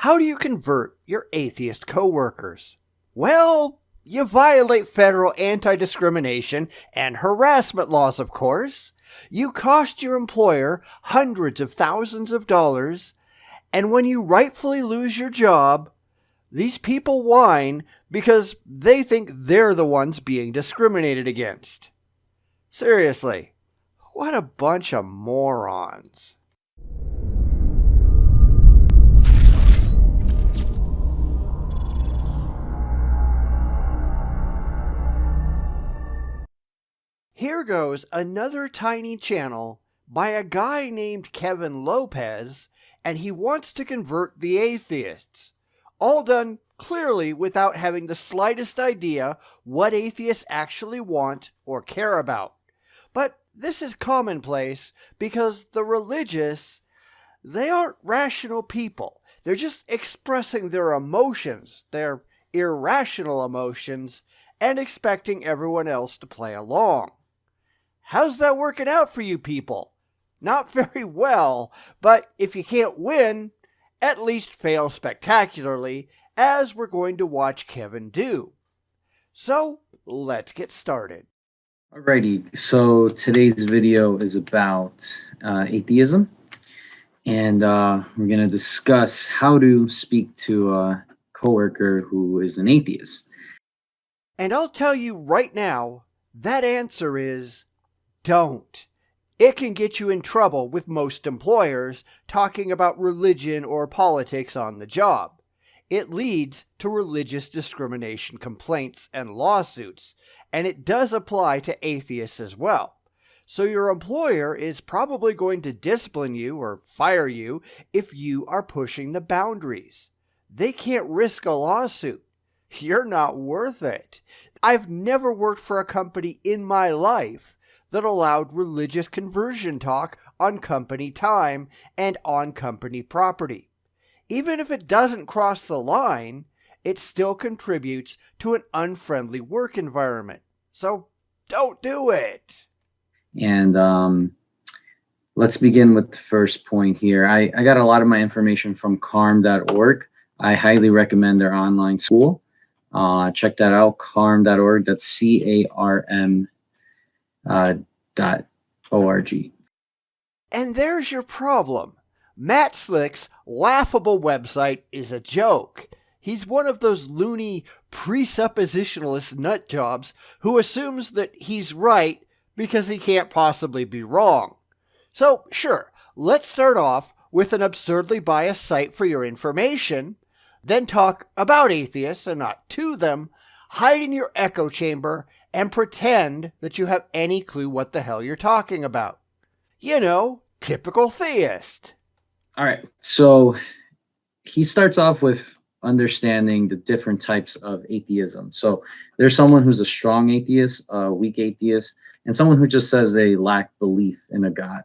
How do you convert your atheist coworkers? Well, you violate federal anti-discrimination and harassment laws, of course. You cost your employer hundreds of thousands of dollars, and when you rightfully lose your job, these people whine because they think they're the ones being discriminated against. Seriously, what a bunch of morons. Here goes another tiny channel by a guy named Kevin Lopez, and he wants to convert the atheists. All done clearly without having the slightest idea what atheists actually want or care about. But this is commonplace because the religious, they aren't rational people. They're just expressing their emotions, their irrational emotions, and expecting everyone else to play along. How's that working out for you people? Not very well, but if you can't win, at least fail spectacularly, as we're going to watch Kevin do. So, let's get started. Alrighty, so today's video is about atheism, and we're going to discuss how to speak to a coworker who is an atheist. And I'll tell you right now, that answer is don't. It can get you in trouble with most employers talking about religion or politics on the job. It leads to religious discrimination complaints and lawsuits, and it does apply to atheists as well. So your employer is probably going to discipline you or fire you if you are pushing the boundaries. They can't risk a lawsuit. You're not worth it. I've never worked for a company in my life that allowed religious conversion talk on company time and on company property. Even if it doesn't cross the line, it still contributes to an unfriendly work environment. So don't do it. And let's begin with the first point here. I got a lot of my information from carm.org. I highly recommend their online school. Check that out, carm.org. That's CARM. .org. And there's your problem. Matt Slick's laughable website is a joke. He's one of those loony presuppositionalist nutjobs who assumes that he's right because he can't possibly be wrong. So, sure, let's start off with an absurdly biased site for your information, then talk about atheists and not to them, hide in your echo chamber, and pretend that you have any clue what the hell you're talking about. You know, typical theist. All right, so he starts off with understanding the different types of atheism. So there's someone who's a strong atheist, a weak atheist, and someone who just says they lack belief in a God.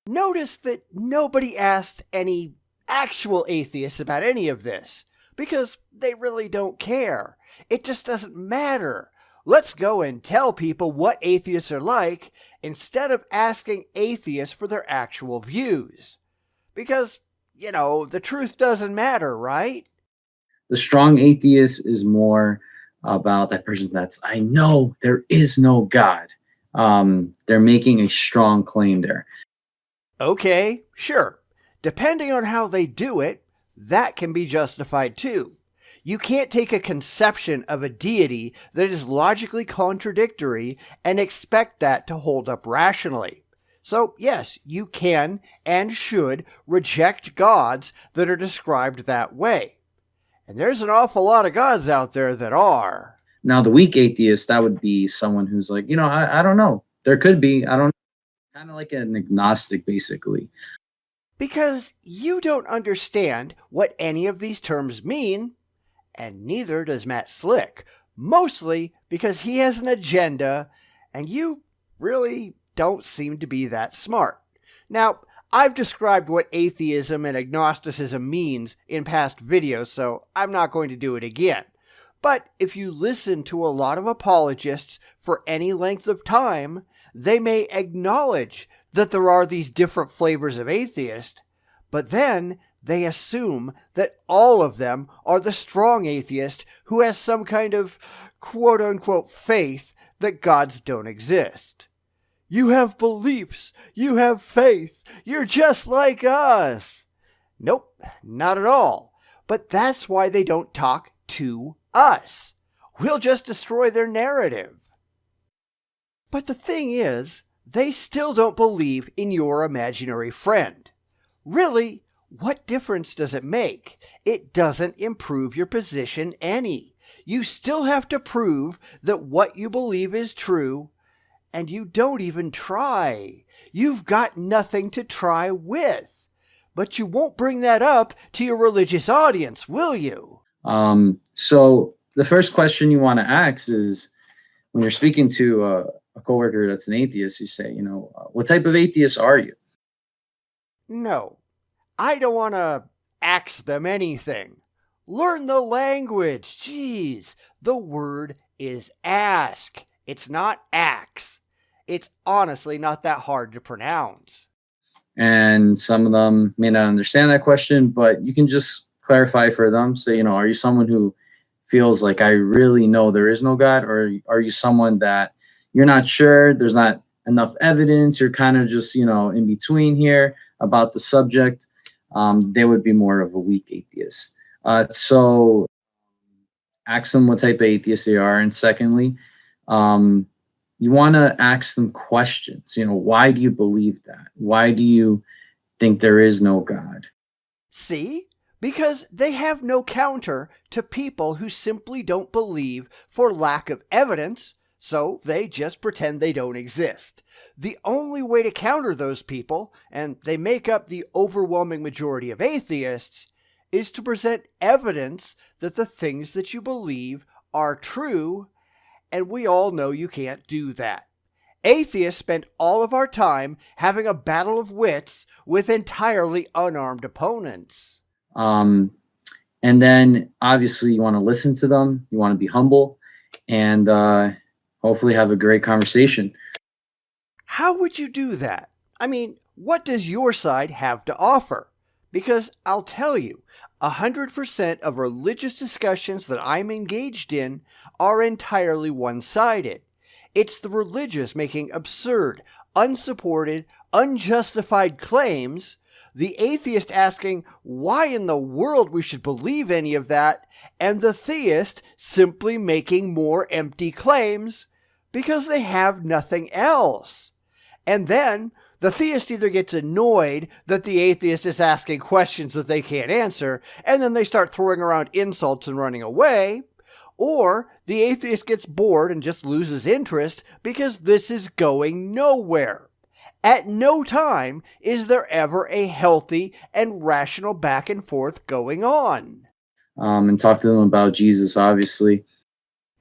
Notice that nobody asked any actual atheists about any of this, because they really don't care. It just doesn't matter. Let's go and tell people what atheists are like instead of asking atheists for their actual views. Because, you know, the truth doesn't matter, right? The strong atheist is more about that person that's, I know there is no God. They're making a strong claim there. Okay, sure. Depending on how they do it, that can be justified too. You can't take a conception of a deity that is logically contradictory and expect that to hold up rationally. So yes, you can and should reject gods that are described that way. And there's an awful lot of gods out there that are. Now, the weak atheist, that would be someone who's like, you know, I don't know. There could be, I don't know. Kind of like an agnostic, basically. Because you don't understand what any of these terms mean, and neither does Matt Slick, mostly because he has an agenda, and you really don't seem to be that smart. Now, I've described what atheism and agnosticism means in past videos, so I'm not going to do it again. But if you listen to a lot of apologists for any length of time, they may acknowledge that there are these different flavors of atheist, but then They assume that all of them are the strong atheist who has some kind of quote-unquote faith that gods don't exist. You have beliefs, you have faith, you're just like us. Nope, not at all. But that's why they don't talk to us. We'll just destroy their narrative. But the thing is, they still don't believe in your imaginary friend. Really, what difference does it make? It doesn't improve your position any. You still have to prove that what you believe is true, and you don't even try. You've got nothing to try with. But you won't bring that up to your religious audience, will you? So the first question you want to ask is, when you're speaking to a coworker that's an atheist, you say, what type of atheist are you? No, I don't want to ask them anything. Learn the language. Jeez, the word is ask. It's not axe. It's honestly not that hard to pronounce. And some of them may not understand that question, but you can just clarify for them. Say, are you someone who feels like, I really know there is no God? Or are you someone that you're not sure, there's not enough evidence, you're kind of just, in between here about the subject? They would be more of a weak atheist. So ask them what type of atheist they are. And secondly, you want to ask them questions. Why do you believe that? Why do you think there is no God? See? Because they have no counter to people who simply don't believe for lack of evidence, so they just pretend they don't exist. The only way to counter those people, and they make up the overwhelming majority of atheists, is to present evidence that the things that you believe are true, and we all know you can't do that. Atheists spend all of our time having a battle of wits with entirely unarmed opponents. And then obviously you want to listen to them, you want to be humble, and hopefully have a great conversation. How would you do that? I mean, what does your side have to offer? Because I'll tell you, 100% of religious discussions that I'm engaged in are entirely one-sided. It's the religious making absurd, unsupported, unjustified claims, the atheist asking why in the world we should believe any of that, and the theist simply making more empty claims because they have nothing else. And then the theist either gets annoyed that the atheist is asking questions that they can't answer, and then they start throwing around insults and running away, or the atheist gets bored and just loses interest because this is going nowhere. At no time is there ever a healthy and rational back and forth going on. And talk to them about Jesus, obviously.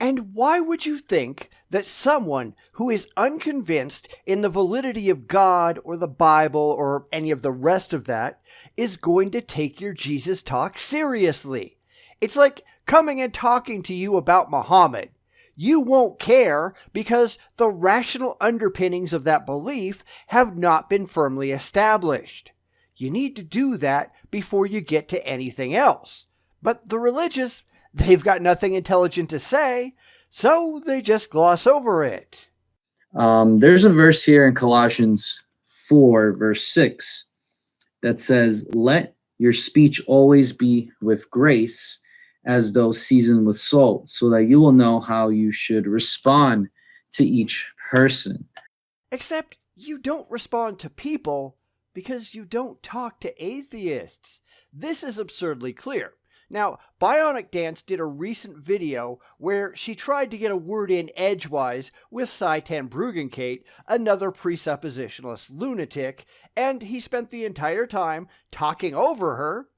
And why would you think that someone who is unconvinced in the validity of God or the Bible or any of the rest of that is going to take your Jesus talk seriously? It's like coming and talking to you about Muhammad. You won't care because the rational underpinnings of that belief have not been firmly established. You need to do that before you get to anything else. But the religious, they've got nothing intelligent to say, so they just gloss over it. There's a verse here in Colossians 4, verse 6, that says, "Let your speech always be with grace, as though seasoned with salt, so that you will know how you should respond to each person." Except you don't respond to people because you don't talk to atheists. This is absurdly clear. Now, Bionic Dance did a recent video where she tried to get a word in edgewise with Seitan Bruggencate, another presuppositionalist lunatic, and he spent the entire time talking over her,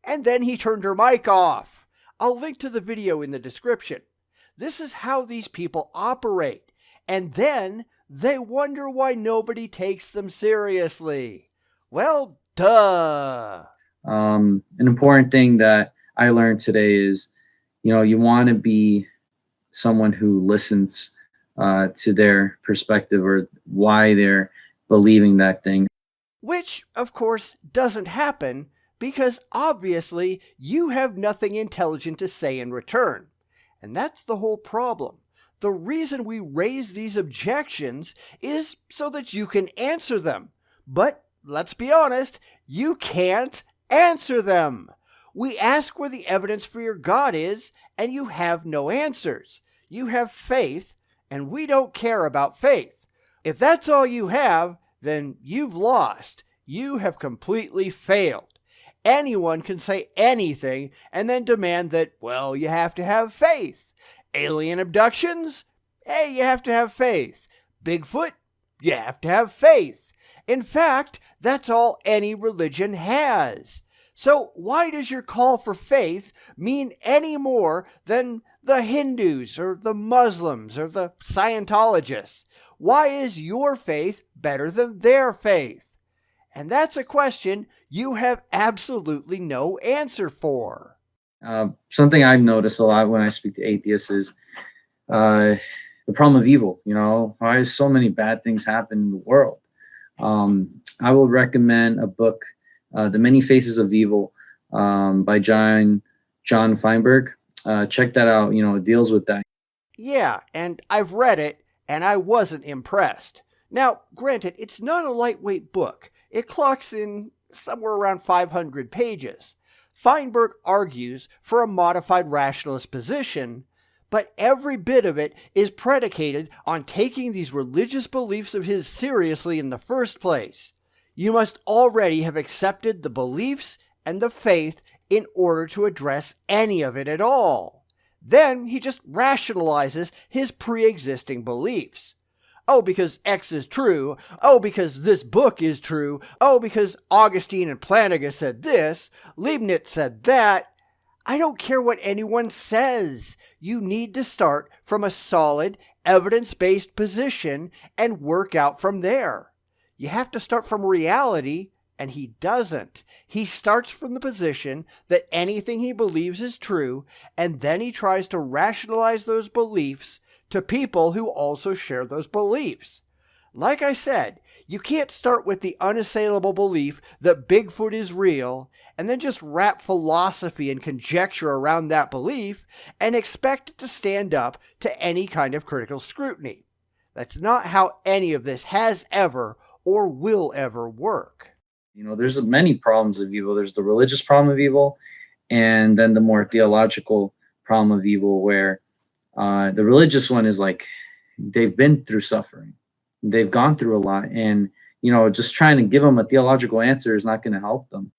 and then he turned her mic off. I'll link to the video in the description. This is how these people operate, and then they wonder why nobody takes them seriously. Well, duh. An important thing that I learned today is, you want to be someone who listens to their perspective or why they're believing that thing. Which, of course, doesn't happen Because obviously you have nothing intelligent to say in return. And that's the whole problem. The reason we raise these objections is so that you can answer them. But let's be honest, you can't answer them. We ask where the evidence for your God is, and you have no answers. You have faith, and we don't care about faith. If that's all you have, then you've lost. You have completely failed. Anyone can say anything and then demand that, well, you have to have faith. Alien abductions? Hey, you have to have faith. Bigfoot? You have to have faith. In fact, that's all any religion has. So why does your call for faith mean any more than the Hindus or the Muslims or the Scientologists? Why is your faith better than their faith? And that's a question you have absolutely no answer for. Something I've noticed a lot when I speak to atheists is the problem of evil. Why is so many bad things happen in the world? I will recommend a book, The Many Faces of Evil, by John Feinberg. Check that out. It deals with that. Yeah, and I've read it, and I wasn't impressed. Now, granted, it's not a lightweight book. It clocks in somewhere around 500 pages. Feinberg argues for a modified rationalist position, but every bit of it is predicated on taking these religious beliefs of his seriously in the first place. You must already have accepted the beliefs and the faith in order to address any of it at all. Then he just rationalizes his pre-existing beliefs. Oh, because X is true. Oh, because this book is true. Oh, because Augustine and Plantinga said this. Leibniz said that. I don't care what anyone says. You need to start from a solid, evidence-based position and work out from there. You have to start from reality, and he doesn't. He starts from the position that anything he believes is true, and then he tries to rationalize those beliefs to people who also share those beliefs. Like I said, you can't start with the unassailable belief that Bigfoot is real and then just wrap philosophy and conjecture around that belief and expect it to stand up to any kind of critical scrutiny. That's not how any of this has ever or will ever work. There's many problems of evil. There's the religious problem of evil, and then the more theological problem of evil, where the religious one is like they've been through suffering. They've gone through a lot, and just trying to give them a theological answer is not going to help them.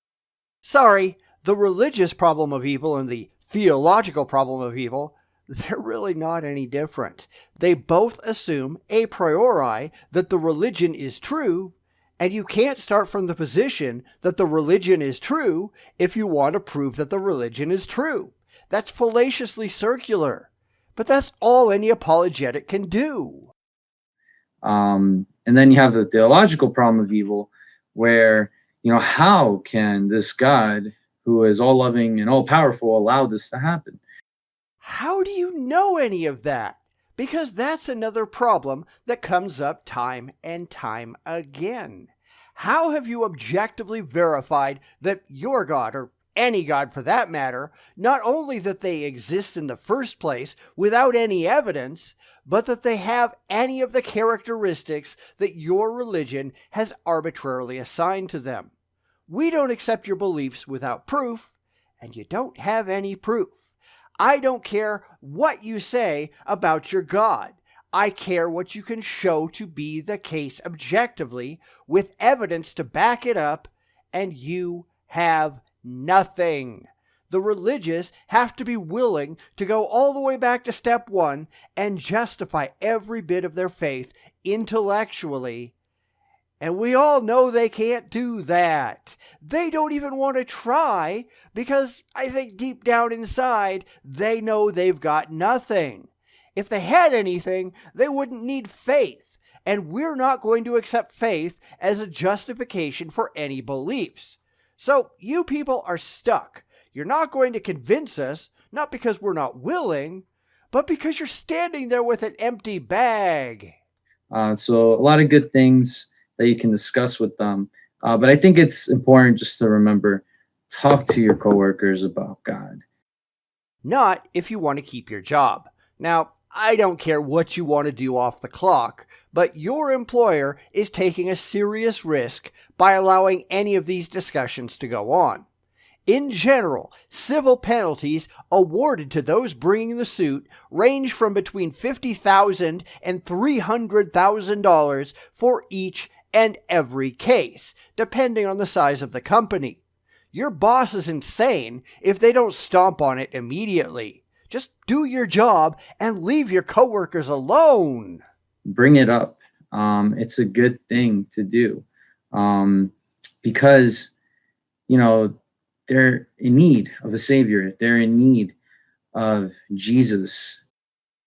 Sorry, the religious problem of evil and the theological problem of evil, they're really not any different. They both assume a priori that the religion is true, and you can't start from the position that the religion is true if you want to prove that the religion is true. That's fallaciously circular. But that's all any apologetic can do. And then you have the theological problem of evil, where, how can this God, who is all loving and all powerful, allow this to happen? How do you know any of that? Because that's another problem that comes up time and time again. How have you objectively verified that your God, or any God for that matter, not only that they exist in the first place without any evidence, but that they have any of the characteristics that your religion has arbitrarily assigned to them? We don't accept your beliefs without proof, and you don't have any proof. I don't care what you say about your God. I care what you can show to be the case objectively, with evidence to back it up, and you have nothing. The religious have to be willing to go all the way back to step one and justify every bit of their faith intellectually. And we all know they can't do that. They don't even want to try because I think deep down inside they know they've got nothing. If they had anything, they wouldn't need faith. And we're not going to accept faith as a justification for any beliefs. So you people are stuck. You're not going to convince us, not because we're not willing, but because you're standing there with an empty bag. So a lot of good things that you can discuss with them. But I think it's important just to remember talk to your coworkers about God. Not if you want to keep your job. Now, I don't care what you want to do off the clock, but your employer is taking a serious risk by allowing any of these discussions to go on. In general, civil penalties awarded to those bringing the suit range from between $50,000 and $300,000 for each and every case, depending on the size of the company. Your boss is insane if they don't stomp on it immediately. Just do your job and leave your coworkers alone. Bring it up. It's a good thing to do because, they're in need of a savior. They're in need of Jesus.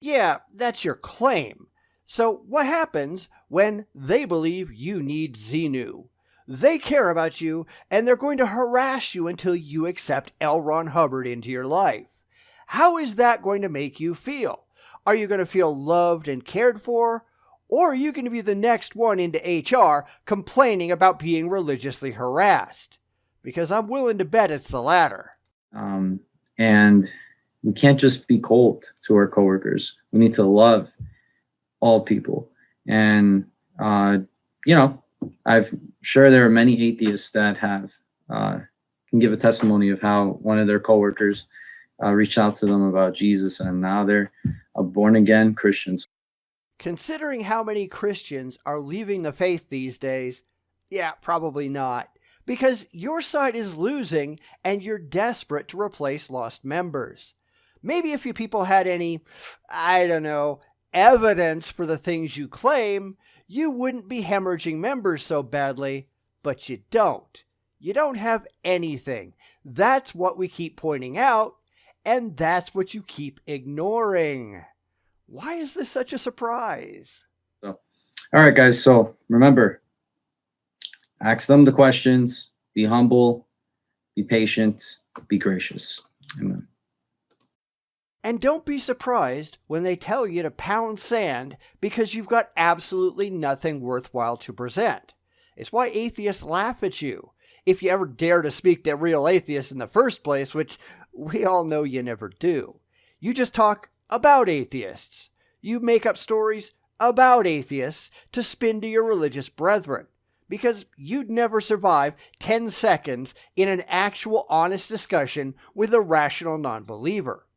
Yeah, that's your claim. So what happens when they believe you need Xenu? They care about you, and they're going to harass you until you accept L. Ron Hubbard into your life. How is that going to make you feel? Are you going to feel loved and cared for? Or are you going to be the next one into HR complaining about being religiously harassed? Because I'm willing to bet it's the latter. And we can't just be cold to our coworkers. We need to love all people. And, I'm sure there are many atheists that have can give a testimony of how one of their coworkers reached out to them about Jesus, and now they're born-again Christians. Considering how many Christians are leaving the faith these days, yeah, probably not. Because your side is losing and you're desperate to replace lost members. Maybe if you people had any, evidence for the things you claim, you wouldn't be hemorrhaging members so badly, but you don't. You don't have anything. That's what we keep pointing out, and that's what you keep ignoring. Why is this such a surprise? All right, guys. So remember, ask them the questions, be humble, be patient, be gracious. Amen. And don't be surprised when they tell you to pound sand because you've got absolutely nothing worthwhile to present. It's why atheists laugh at you, if you ever dare to speak to real atheists in the first place, which we all know you never do. You just talk about atheists. You make up stories about atheists to spin to your religious brethren, because you'd never survive 10 seconds in an actual honest discussion with a rational non-believer.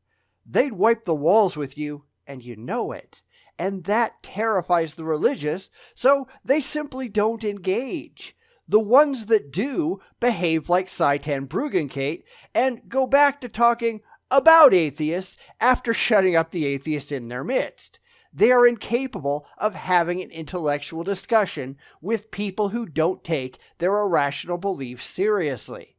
They'd wipe the walls with you, and you know it. And that terrifies the religious, so they simply don't engage. The ones that do behave like Seitan Bruggencate and go back to talking about atheists after shutting up the atheists in their midst. They are incapable of having an intellectual discussion with people who don't take their irrational beliefs seriously.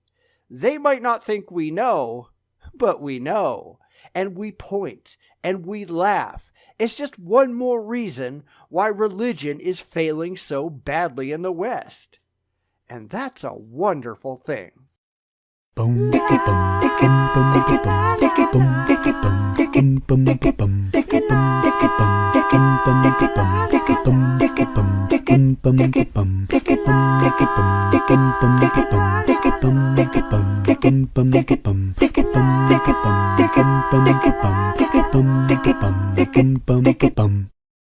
They might not think we know, but we know. And we point, and we laugh. It's just one more reason why religion is failing so badly in the West. And that's a wonderful thing. Bum